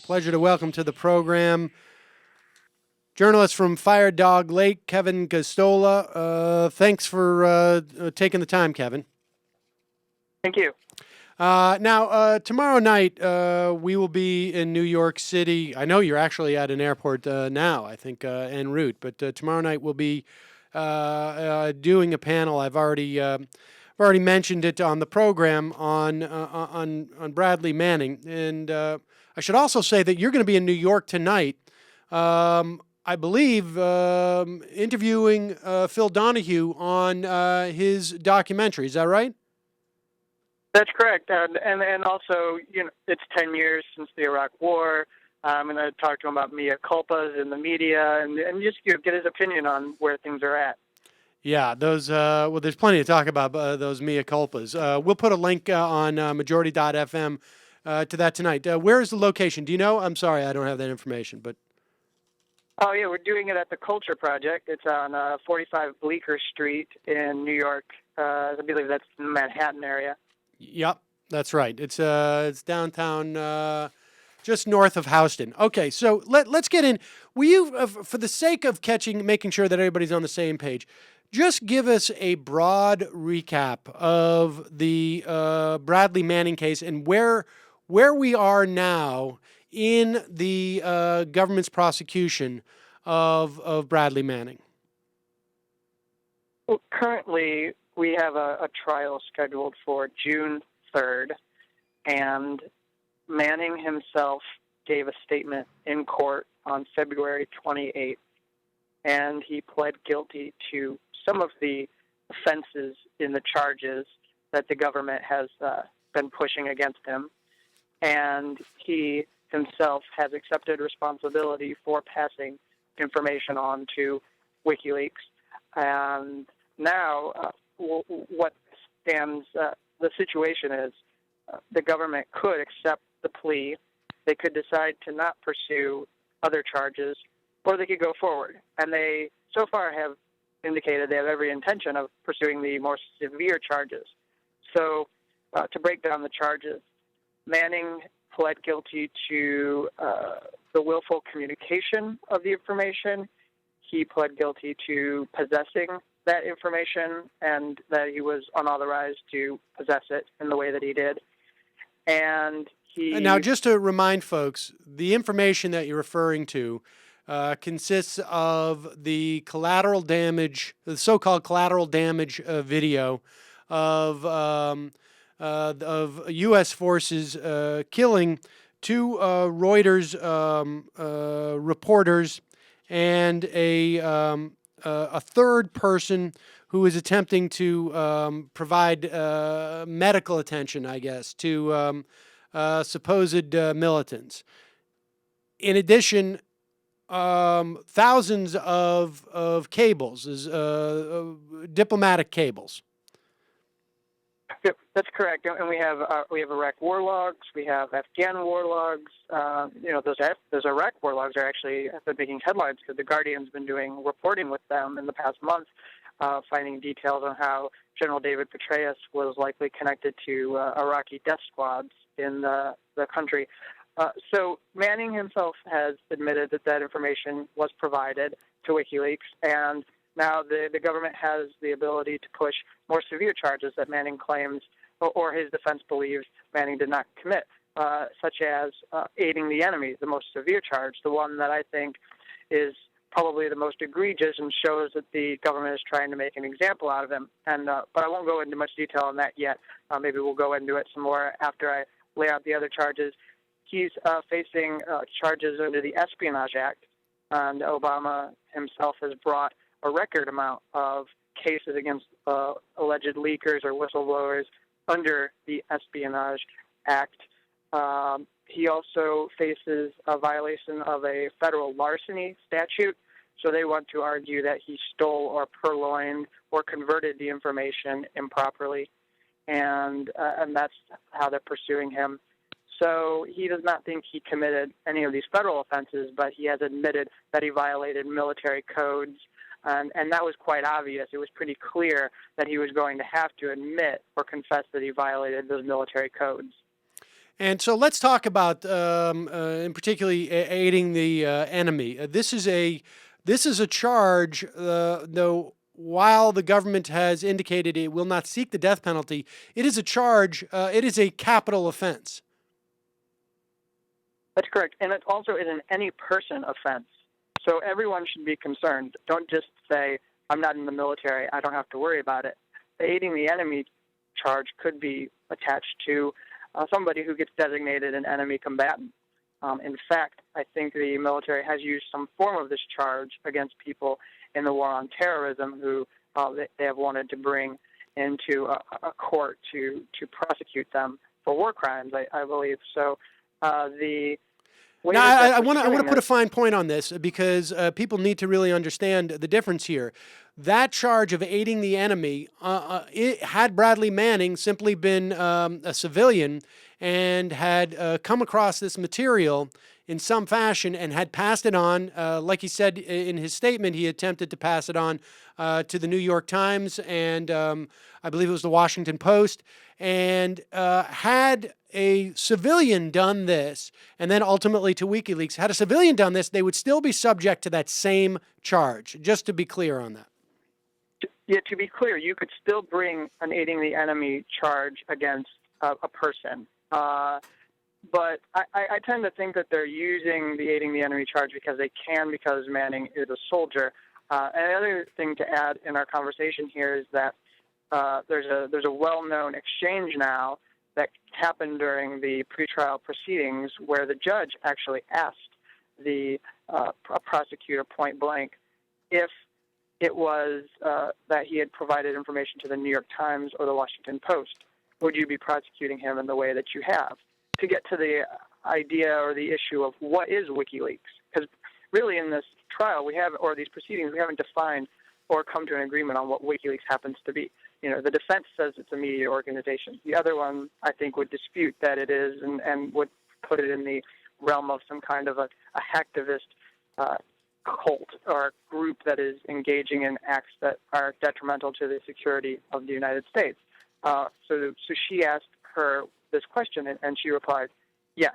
pleasure to welcome to the program journalist from Firedoglake Kevin Gosztola. Thanks for taking the time, Kevin. Thank you. Now, tomorrow night, we will be in New York City. I know you're actually at an airport now, I think, en route. But tomorrow night we'll be doing a panel. I've already mentioned it on the program on Bradley Manning. And I should also say that you're going to be in New York tonight. I believe interviewing Phil Donahue on his documentary. Is that right? That's correct, and also, it's 10 years since the Iraq War, and I talked to him about mea culpas in the media, and just get his opinion on where things are at. Yeah, those. Well, there's plenty to talk about those mea culpas. We'll put a link on majority.fm to that tonight. Where is the location? Do you know? I'm sorry, I don't have that information, but. Oh yeah, we're doing it at the Culture Project. It's on 45 Bleecker Street in New York. I believe that's in the Manhattan area. Yep, that's right. It's downtown, just north of Houston. Okay, so let's get in. Will you, for the sake of making sure that everybody's on the same page, just give us a broad recap of the Bradley Manning case and where we are now in the government's prosecution of Bradley Manning. Well, currently, we have a trial scheduled for June 3rd, and Manning himself gave a statement in court on February 28th, and he pled guilty to some of the offenses in the charges that the government has been pushing against him, and he himself has accepted responsibility for passing information on to WikiLeaks. And now, what stands, the situation is the government could accept the plea, they could decide to not pursue other charges, or they could go forward. And they so far have indicated they have every intention of pursuing the more severe charges. So to break down the charges, Manning pled guilty to the willful communication of the information. He pled guilty to possessing that information and that he was unauthorized to possess it in the way that he did. And now, just to remind folks, the information that you're referring to consists of the collateral damage, the so-called collateral damage video of U.S. forces killing two Reuters reporters and a third person who is attempting to provide medical attention, I guess, to supposed militants. In addition, thousands of cables, diplomatic cables. Yep, that's correct. And we have Iraq war logs, we have Afghan war logs. Those Iraq war logs have been making headlines because the Guardian's been doing reporting with them in the past month, finding details on how General David Petraeus was likely connected to Iraqi death squads in the country. So Manning himself has admitted that information was provided to WikiLeaks, and now the government has the ability to push more severe charges that Manning claims, or his defense believes Manning did not commit, such as aiding the enemy, the most severe charge, the one that I think is probably the most egregious and shows that the government is trying to make an example out of him. And but I won't go into much detail on that yet. Maybe we'll go into it some more after I lay out the other charges. He's facing charges under the Espionage Act, and Obama himself has brought a record amount of cases against alleged leakers or whistleblowers under the Espionage Act. He also faces a violation of a federal larceny statute, so they want to argue that he stole or purloined or converted the information improperly, and that's how they're pursuing him. So he does not think he committed any of these federal offenses, but he has admitted that he violated military codes, and that was quite obvious. It was pretty clear that he was going to have to admit or confess that he violated those military codes. And so let's talk about, in particularly, aiding the enemy. This is a charge, though. While the government has indicated it will not seek the death penalty, it is a charge. It is a capital offense. That's correct, and it also is an any person offense. So everyone should be concerned. Don't just say, "I'm not in the military. I don't have to worry about it." The aiding the enemy charge could be attached to somebody who gets designated an enemy combatant. In fact, I think the military has used some form of this charge against people in the war on terrorism who they have wanted to bring into a court to prosecute them for war crimes, I believe. So the way Now, that I they're want to pursuing put a this, fine point on this because people need to really understand the difference here. That charge of aiding the enemy, had Bradley Manning simply been a civilian and had come across this material in some fashion and had passed it on, like he said in his statement, he attempted to pass it on to the New York Times and I believe it was the Washington Post, and had a civilian done this, and then ultimately to WikiLeaks, had a civilian done this, they would still be subject to that same charge, just to be clear on that. yeah, to be clear, you could still bring an aiding the enemy charge against a person. But I tend to think that they're using the aiding the enemy charge because they can, because Manning is a soldier. And the other thing to add in our conversation here is that there's a well-known exchange now that happened during the pretrial proceedings where the judge actually asked the prosecutor point blank if it was that he had provided information to the New York Times or the Washington Post. Would you be prosecuting him in the way that you have? To get to the idea or the issue of what is WikiLeaks. Because really in this trial or these proceedings, we haven't defined or come to an agreement on what WikiLeaks happens to be. You know, the defense says it's a media organization. The other one, I think, would dispute that it is and would put it in the realm of some kind of a hacktivist cult or group that is engaging in acts that are detrimental to the security of the United States. So she asked her this question, and she replied, yes.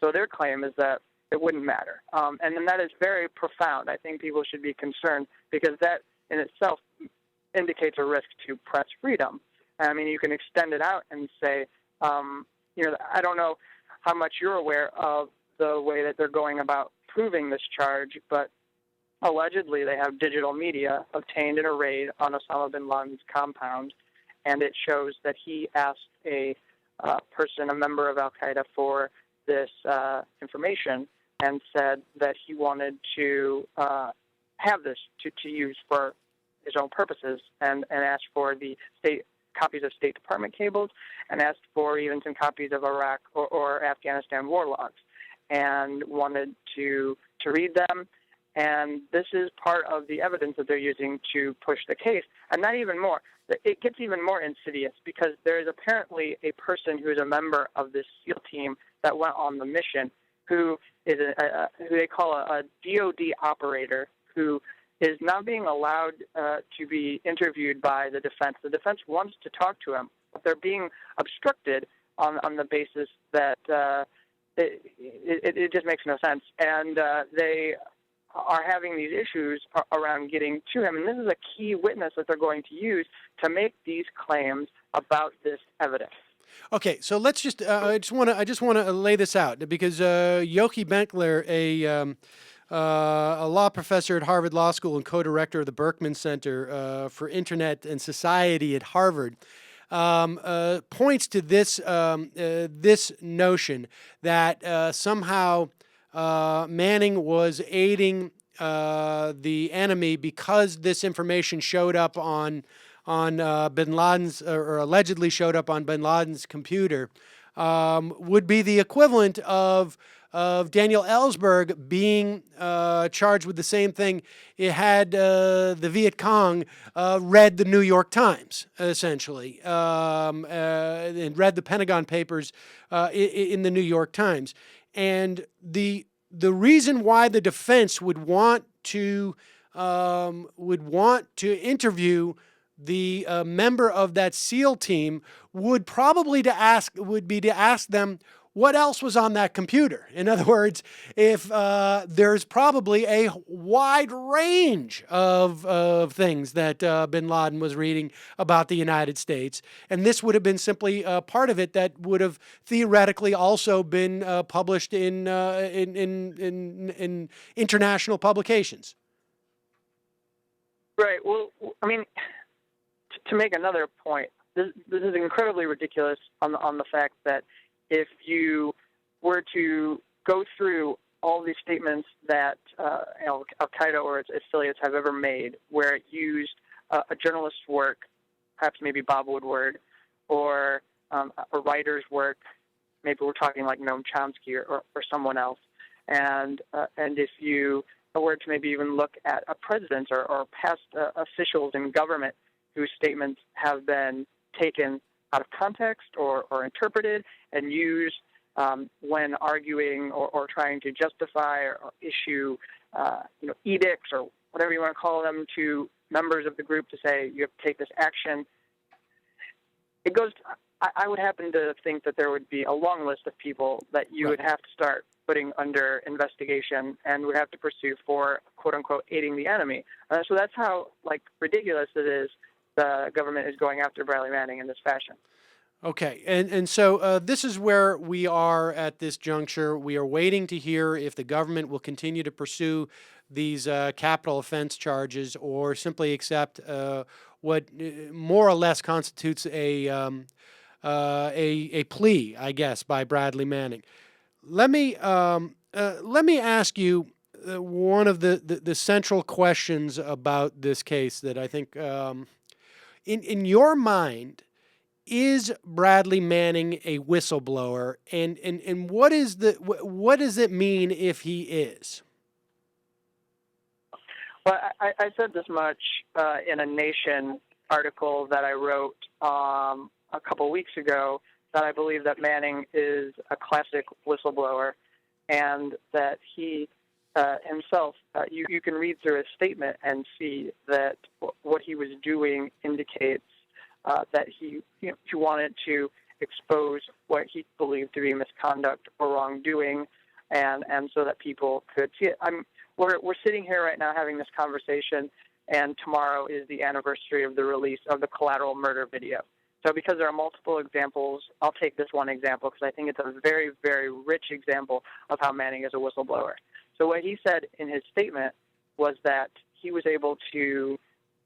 So their claim is that it wouldn't matter. And then that is very profound. I think people should be concerned because that in itself indicates a risk to press freedom. I mean, you can extend it out and say, I don't know how much you're aware of the way that they're going about proving this charge, but allegedly they have digital media obtained in a raid on Osama bin Laden's compound, and it shows that he asked a person, a member of Al-Qaeda, for this information and said that he wanted to have this to use for his own purposes and asked for the copies of State Department cables and asked for even some copies of Iraq or Afghanistan war logs and wanted to read them. And this is part of the evidence that they're using to push the case. And not even more. It gets even more insidious because there is apparently a person who is a member of this SEAL team that went on the mission who is who they call a DOD operator who is not being allowed to be interviewed by the defense. The defense wants to talk to him, but they're being obstructed on the basis that it just makes no sense. And they are having these issues around getting to him. And this is a key witness that they're going to use to make these claims about this evidence. Okay, so let's just I just want to lay this out because Yochi Benkler, a law professor at Harvard Law School and co-director of the Berkman Center for Internet and Society at Harvard, points to this this notion that somehow Manning was aiding the enemy because this information showed up on bin Laden's, or allegedly showed up on bin Laden's computer, would be the equivalent of Daniel Ellsberg being charged with the same thing. It had the Viet Cong read the New York Times, essentially, and read the Pentagon Papers in the New York Times. And the reason why the defense would want to interview the member of that SEAL team would be to ask them, what else was on that computer? In other words, if there's probably a wide range of things that bin Laden was reading about the United States, and this would have been simply part of it that would have theoretically also been published in international publications. Right. Well, I mean, to make another point, this is incredibly ridiculous on the fact that if you were to go through all these statements that Al Qaeda or its affiliates have ever made, where it used a journalist's work, perhaps maybe Bob Woodward, or a writer's work, maybe we're talking like Noam Chomsky or someone else, and if you were to maybe even look at a president or past officials in government whose statements have been taken out of context or interpreted and used when arguing or trying to justify or issue edicts or whatever you want to call them to members of the group to say you have to take this action. It goes. I would happen to think that there would be a long list of people that you would have to start putting under investigation and would have to pursue for quote unquote aiding the enemy. So that's how ridiculous it is. The government is going after Bradley Manning in this fashion. Okay, and so this is where we are at this juncture. We are waiting to hear if the government will continue to pursue these capital offense charges or simply accept what more or less constitutes a plea, I guess, by Bradley Manning. Let me ask you one of the central questions about this case that I think, in your mind, is Bradley Manning a whistleblower, and what does it mean if he is? Well, I said this much in a Nation article that I wrote a couple weeks ago, that I believe that Manning is a classic whistleblower, and that he himself, you can read through his statement and see that what he was doing indicates that he wanted to expose what he believed to be misconduct or wrongdoing, and so that people could see it. We're sitting here right now having this conversation, and tomorrow is the anniversary of the release of the Collateral murder video. So because there are multiple examples, I'll take this one example because I think it's a very, very rich example of how Manning is a whistleblower. So what he said in his statement was that he was able to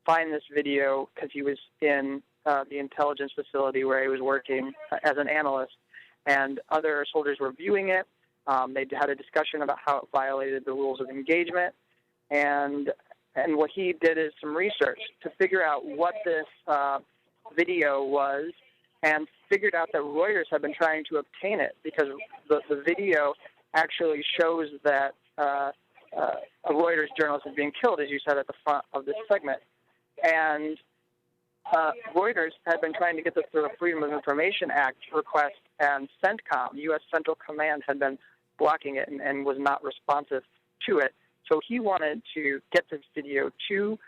find this video because he was in the intelligence facility where he was working as an analyst, and other soldiers were viewing it. They had a discussion about how it violated the rules of engagement, and what he did is some research to figure out what this video was, and figured out that Reuters had been trying to obtain it because the video actually shows that a Reuters journalist is being killed, as you said at the front of this segment. And Reuters had been trying to get this through a Freedom of Information Act request, and CENTCOM, U.S. Central Command, had been blocking it and was not responsive to it. So he wanted to get this video to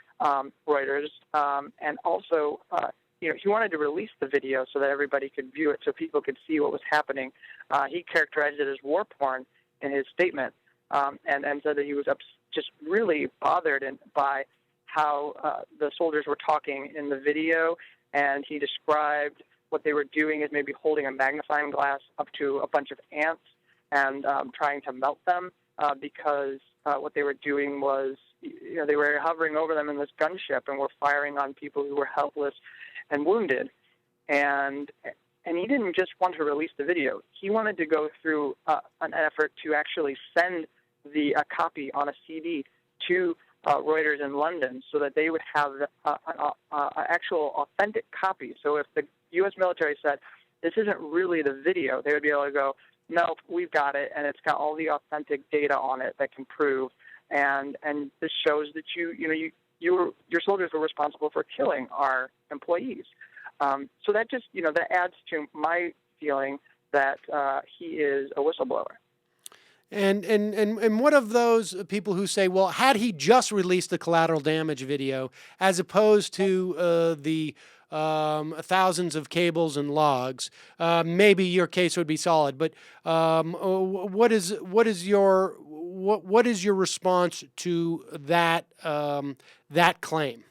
Reuters, and also he wanted to release the video so that everybody could view it, so people could see what was happening. He characterized it as war porn in his statement, and said that he was just really bothered by how the soldiers were talking in the video, and he described what they were doing as maybe holding a magnifying glass up to a bunch of ants and trying to melt them because what they were doing was, they were hovering over them in this gunship and were firing on people who were helpless and wounded. And he didn't just want to release the video. He wanted to go through an effort to actually send a copy on a CD to Reuters in London so that they would have an actual authentic copy. So if the U.S. military said, this isn't really the video, they would be able to go, no, we've got it, and it's got all the authentic data on it that can prove. And this shows that your soldiers were responsible for killing our employees. So that just, that adds to my feeling that he is a whistleblower. And what of those people who say, well, had he just released the collateral damage video as opposed to the thousands of cables and logs, maybe your case would be solid. But what is your response to that that claim?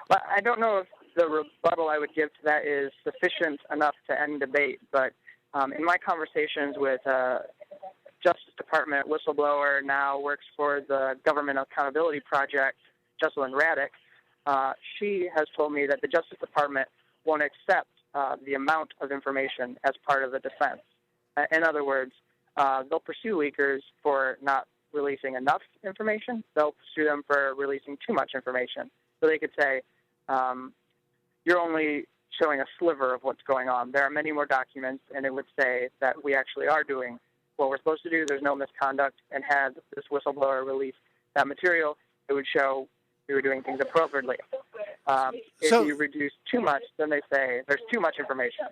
Well, I don't know if the rebuttal I would give to that is sufficient enough to end debate, but in my conversations with Justice Department whistleblower, now works for the Government Accountability Project, Jesselyn Raddick, she has told me that the Justice Department won't accept the amount of information as part of the defense. In other words, they'll pursue leakers for not releasing enough information. They'll pursue them for releasing too much information. So they could say, you're only showing a sliver of what's going on. There are many more documents, and it would say that we actually are doing what we're supposed to do. There's no misconduct, and had this whistleblower released that material, it would show we were doing things appropriately. If you reduce too much, then they say there's too much information.